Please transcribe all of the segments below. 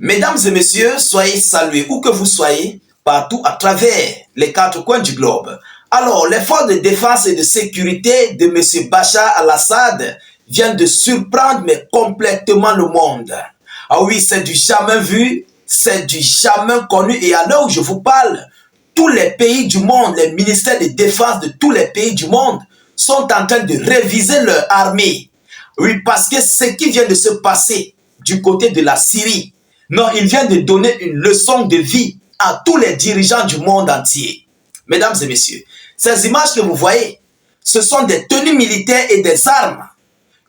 Mesdames et messieurs, soyez salués où que vous soyez, partout à travers les quatre coins du globe. Alors, les forces de défense et de sécurité de M. Bachar al-Assad viennent de surprendre mais complètement le monde. Ah oui, c'est du jamais vu, c'est du jamais connu. Et à l'heure où je vous parle, tous les pays du monde, les ministères de défense de tous les pays du monde sont en train de réviser leur armée. Oui, parce que ce qui vient de se passer du côté de la Syrie, non, il vient de donner une leçon de vie à tous les dirigeants du monde entier. Mesdames et messieurs, ces images que vous voyez, ce sont des tenues militaires et des armes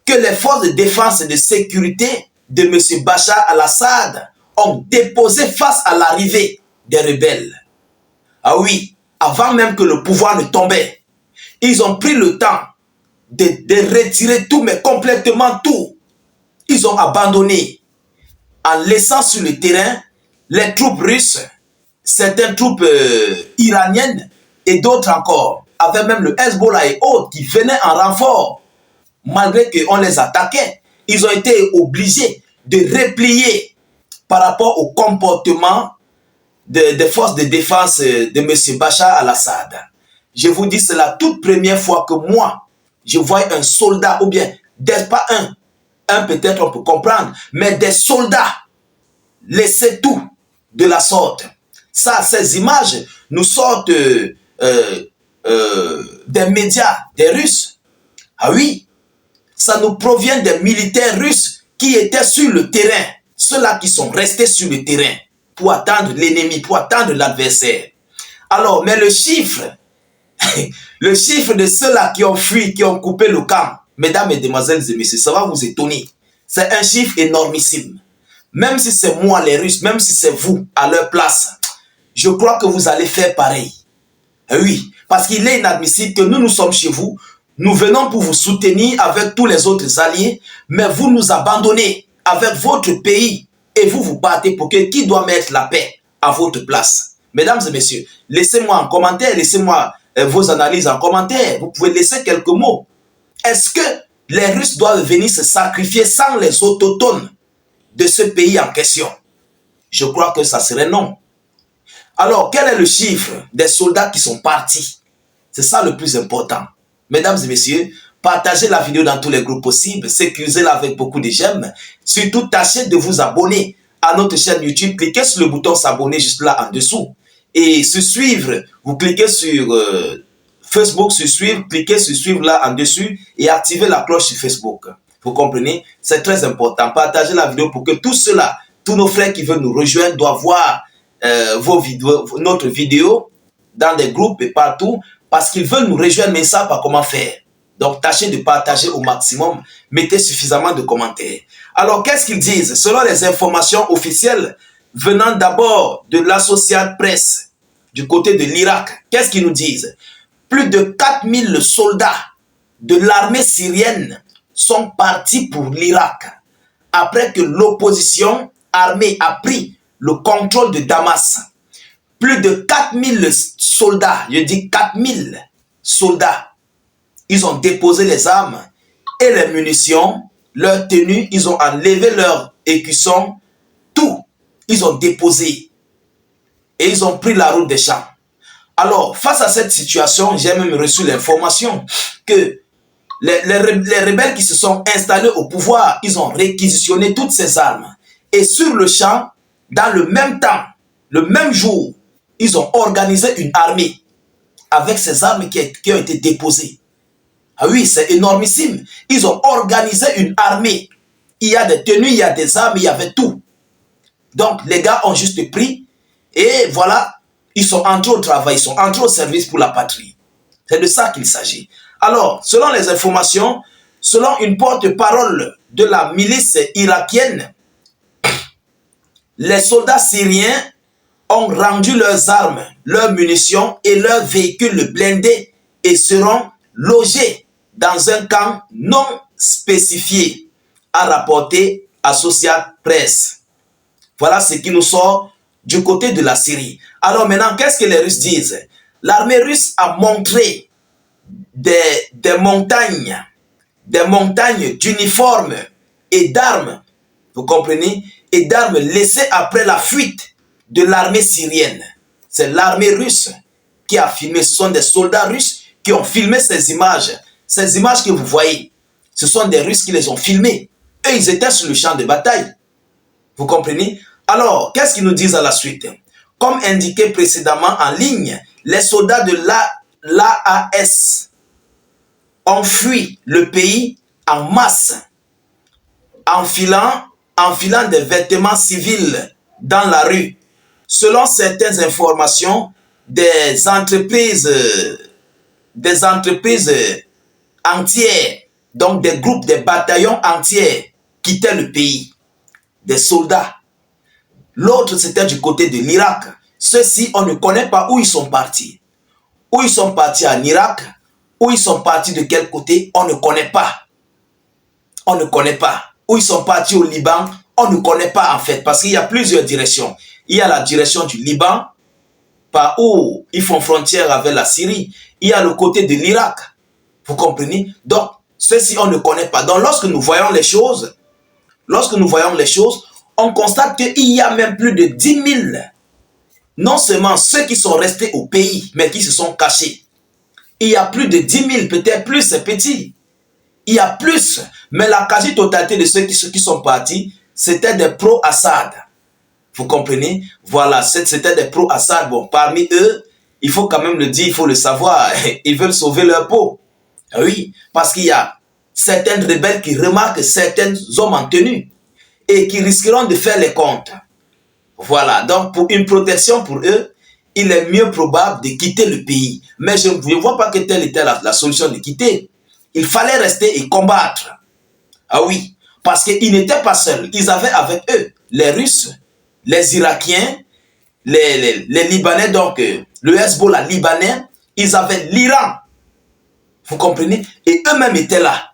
que les forces de défense et de sécurité de M. Bachar al-Assad ont déposées face à l'arrivée des rebelles. Ah oui, avant même que le pouvoir ne tombait, ils ont pris le temps de retirer tout, mais complètement tout. Ils ont abandonné en laissant sur le terrain les troupes russes, certaines troupes iraniennes et d'autres encore, avec même le Hezbollah et autres qui venaient en renfort. Malgré qu'on les attaquait, ils ont été obligés de replier par rapport au comportement des forces de défense de M. Bachar al-Assad. Je vous dis, c'est la toute première fois que moi, je vois un soldat, ou bien, pas un peut-être on peut comprendre, mais des soldats laisser tout de la sorte. Ça, ces images nous sortent des médias des Russes. Ah oui, ça nous provient des militaires russes qui étaient sur le terrain. Ceux-là qui sont restés sur le terrain pour attendre l'ennemi, pour attendre l'adversaire. Alors, mais le chiffre de ceux-là qui ont fui, qui ont coupé le camp, mesdames, mesdemoiselles et messieurs, ça va vous étonner. C'est un chiffre énormissime. Même si c'est moi, les Russes, même si c'est vous, à leur place, je crois que vous allez faire pareil. Oui, parce qu'il est inadmissible que nous sommes chez vous, nous venons pour vous soutenir avec tous les autres alliés, mais vous nous abandonnez avec votre pays et vous partez pour que qui doit mettre la paix à votre place. Mesdames et messieurs, laissez-moi en commentaire, laissez-moi vos analyses en commentaire. Vous pouvez laisser quelques mots. Est-ce que les Russes doivent venir se sacrifier sans les autochtones de ce pays en question? Je crois que ça serait non. Alors, quel est le chiffre des soldats qui sont partis? C'est ça le plus important. Mesdames et messieurs, partagez la vidéo dans tous les groupes possibles, sécurisez-la avec beaucoup de j'aime. Surtout, tâchez de vous abonner à notre chaîne YouTube. Cliquez sur le bouton s'abonner juste là en dessous. Et sur suivre, vous cliquez sur Facebook, sur suivre, cliquez sur suivre là en dessus et activez la cloche sur Facebook. Vous comprenez? C'est très important. Partagez la vidéo pour que tous ceux-là, tous nos frères qui veulent nous rejoindre doivent voir notre vidéo dans des groupes et partout parce qu'ils veulent nous rejoindre, mais ils ne savent pas comment faire. Donc, tâchez de partager au maximum. Mettez suffisamment de commentaires. Alors, qu'est-ce qu'ils disent? Selon les informations officielles venant d'abord de l'Associated Press du côté de l'Irak, qu'est-ce qu'ils nous disent? Plus de 4000 soldats de l'armée syrienne sont partis pour l'Irak après que l'opposition armée a pris le contrôle de Damas. Plus de 4000 soldats, je dis 4000 soldats, ils ont déposé les armes et les munitions, leurs tenues, ils ont enlevé leurs écussons, tout, ils ont déposé et ils ont pris la route des champs. Alors, face à cette situation, j'ai même reçu l'information que les rebelles qui se sont installés au pouvoir, ils ont réquisitionné toutes ces armes. Et sur le champ, dans le même temps, le même jour, ils ont organisé une armée avec ces armes qui ont été déposées. Ah oui, c'est énormissime. Ils ont organisé une armée. Il y a des tenues, il y a des armes, il y avait tout. Donc, les gars ont juste pris et voilà, ils sont entrés au travail, ils sont entrés au service pour la patrie. C'est de ça qu'il s'agit. Alors, selon les informations, selon une porte-parole de la milice irakienne, les soldats syriens ont rendu leurs armes, leurs munitions et leurs véhicules blindés et seront logés dans un camp non spécifié, a rapporté Associated Press. Voilà ce qui nous sort du côté de la Syrie. Alors maintenant, qu'est-ce que les Russes disent? L'armée russe a montré des montagnes d'uniformes et d'armes, vous comprenez, et d'armes laissées après la fuite de l'armée syrienne. C'est l'armée russe qui a filmé. Ce sont des soldats russes qui ont filmé ces images. Ces images que vous voyez, ce sont des Russes qui les ont filmées. Eux, ils étaient sur le champ de bataille. Vous comprenez? Alors, qu'est-ce qu'ils nous disent à la suite? Comme indiqué précédemment en ligne, les soldats de l'AAS ont fui le pays en masse, enfilant des vêtements civils dans la rue. Selon certaines informations, des entreprises entières, donc des groupes, des bataillons entiers quittaient le pays, des soldats. L'autre, c'était du côté de l'Irak. Ceux-ci, on ne connaît pas où ils sont partis. Où ils sont partis en Irak, où ils sont partis de quel côté, on ne connaît pas. On ne connaît pas. Où ils sont partis au Liban, on ne connaît pas en fait, parce qu'il y a plusieurs directions. Il y a la direction du Liban, par où ils font frontière avec la Syrie. Il y a le côté de l'Irak. Vous comprenez? Donc, ceci, on ne connaît pas. Donc, lorsque nous voyons les choses, on constate qu'il y a même plus de 10 000, non seulement ceux qui sont restés au pays, mais qui se sont cachés. Il y a plus de 10 000, peut-être plus, c'est petit. Il y a plus, mais la quasi-totalité de ceux qui sont partis, c'était des pro-Assad. Vous comprenez? Voilà, c'était des pro-Assad. Bon, parmi eux, il faut quand même le dire, il faut le savoir, ils veulent sauver leur peau. Oui, parce qu'il y a certaines rebelles qui remarquent certains hommes en tenue et qui risqueront de faire les comptes. Voilà, donc pour une protection pour eux, il est mieux probable de quitter le pays. Mais je ne vois pas que telle était la solution de quitter. Il fallait rester et combattre. Ah oui, parce qu'ils n'étaient pas seuls. Ils avaient avec eux les Russes, les Irakiens, les Libanais, donc le Hezbollah libanais, ils avaient l'Iran. Vous comprenez? Et eux-mêmes étaient là.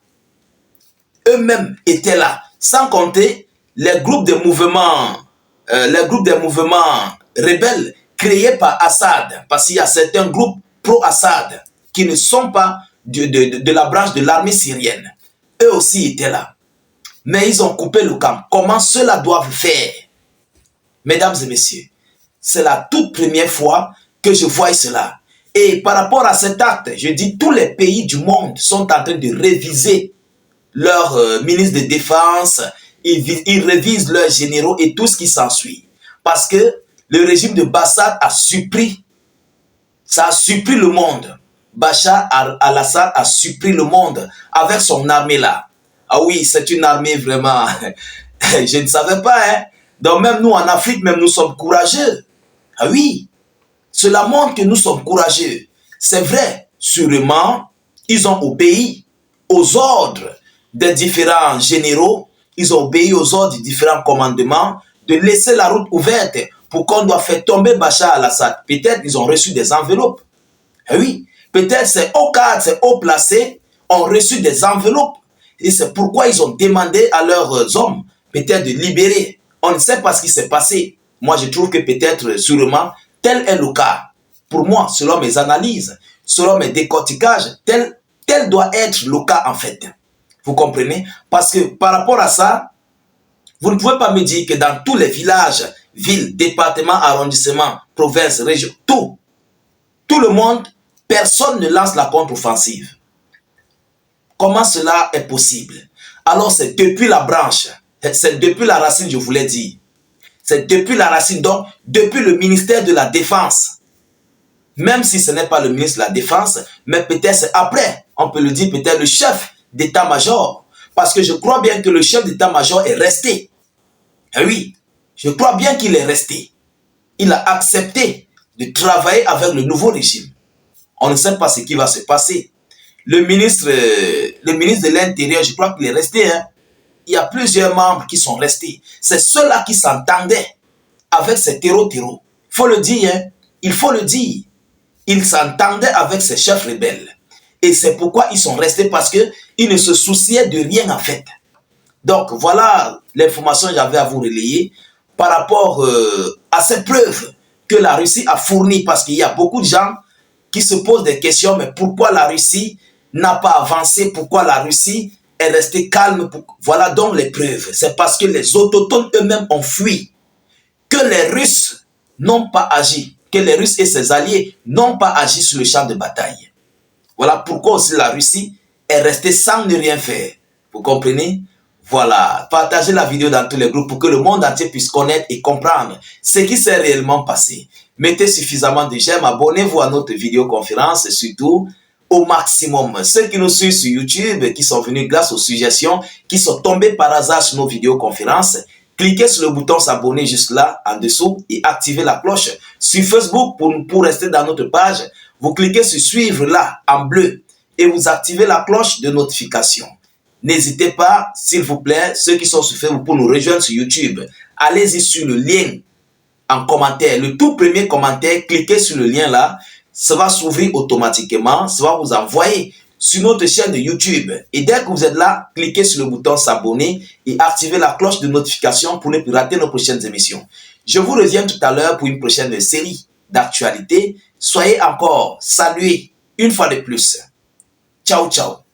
Eux-mêmes étaient là. Sans compter les groupes de mouvements rebelles créés par Assad. Parce qu'il y a certains groupes pro-Assad qui ne sont pas de la branche de l'armée syrienne. Eux aussi étaient là. Mais ils ont coupé le camp. Comment cela doivent faire? Mesdames et messieurs, c'est la toute première fois que je vois cela. Et par rapport à cet acte, je dis tous les pays du monde sont en train de réviser leur ministre de défense, ils révisent leurs généraux et tout ce qui s'ensuit. Parce que le régime de Bachar a surpris, ça a surpris le monde. Bachar al-Assad a surpris le monde avec son armée là. Ah oui, c'est une armée vraiment, je ne savais pas, hein. Donc même nous en Afrique, même nous sommes courageux. Ah oui, cela montre que nous sommes courageux. C'est vrai, sûrement, ils ont obéi aux ordres des différents généraux, ils ont obéi aux ordres des différents commandements de laisser la route ouverte pour qu'on doit faire tomber Bachar al-Assad. Peut-être ils ont reçu des enveloppes. Ah oui, peut-être ces hauts cadres, ces hauts placés ont reçu des enveloppes. Et c'est pourquoi ils ont demandé à leurs hommes peut-être de libérer. On ne sait pas ce qui s'est passé. Moi, je trouve que peut-être, sûrement, tel est le cas. Pour moi, selon mes analyses, selon mes décortiquages, tel doit être le cas en fait. Vous comprenez? Parce que par rapport à ça, vous ne pouvez pas me dire que dans tous les villages, villes, départements, arrondissements, provinces, régions, tout le monde, personne ne lance la contre-offensive. Comment cela est possible? Alors c'est depuis la branche, c'est depuis la racine, je voulais dire. C'est depuis la racine, donc depuis le ministère de la Défense. Même si ce n'est pas le ministre de la Défense, mais peut-être c'est après, on peut le dire, peut-être le chef d'état-major. Parce que je crois bien que le chef d'état-major est resté. Et oui, je crois bien qu'il est resté. Il a accepté de travailler avec le nouveau régime. On ne sait pas ce qui va se passer. Le ministre de l'Intérieur, je crois qu'il est resté. Hein. Il y a plusieurs membres qui sont restés. C'est ceux-là qui s'entendaient avec ces terreaux. Il faut le dire. Hein. Il faut le dire. Ils s'entendaient avec ces chefs rebelles. Et c'est pourquoi ils sont restés, parce qu'ils ne se souciaient de rien en fait. Donc voilà l'information que j'avais à vous relayer par rapport à ces preuves que la Russie a fournies. Parce qu'il y a beaucoup de gens qui se posent des questions, mais pourquoi la Russie n'a pas avancé? Pourquoi la Russie est resté calme. Voilà donc les preuves. C'est parce que les autochtones eux-mêmes ont fui que les Russes n'ont pas agi, que les Russes et ses alliés n'ont pas agi sur le champ de bataille. Voilà pourquoi aussi la Russie est restée sans ne rien faire. Vous comprenez? Voilà, partagez la vidéo dans tous les groupes pour que le monde entier puisse connaître et comprendre ce qui s'est réellement passé. Mettez suffisamment de j'aime, abonnez-vous à notre vidéoconférence et surtout au maximum. Ceux qui nous suivent sur YouTube, qui sont venus grâce aux suggestions, qui sont tombés par hasard sur nos vidéoconférences, cliquez sur le bouton s'abonner juste là en dessous et activez la cloche. Sur Facebook, pour rester dans notre page, vous cliquez sur suivre là en bleu et vous activez la cloche de notification. N'hésitez pas, s'il vous plaît, ceux qui sont sur Facebook pour nous rejoindre sur YouTube, allez-y sur le lien en commentaire, le tout premier commentaire, cliquez sur le lien là, ça va s'ouvrir automatiquement, ça va vous envoyer sur notre chaîne de YouTube. Et dès que vous êtes là, cliquez sur le bouton s'abonner et activez la cloche de notification pour ne plus rater nos prochaines émissions. Je vous reviens tout à l'heure pour une prochaine série d'actualités. Soyez encore salués une fois de plus. Ciao, ciao.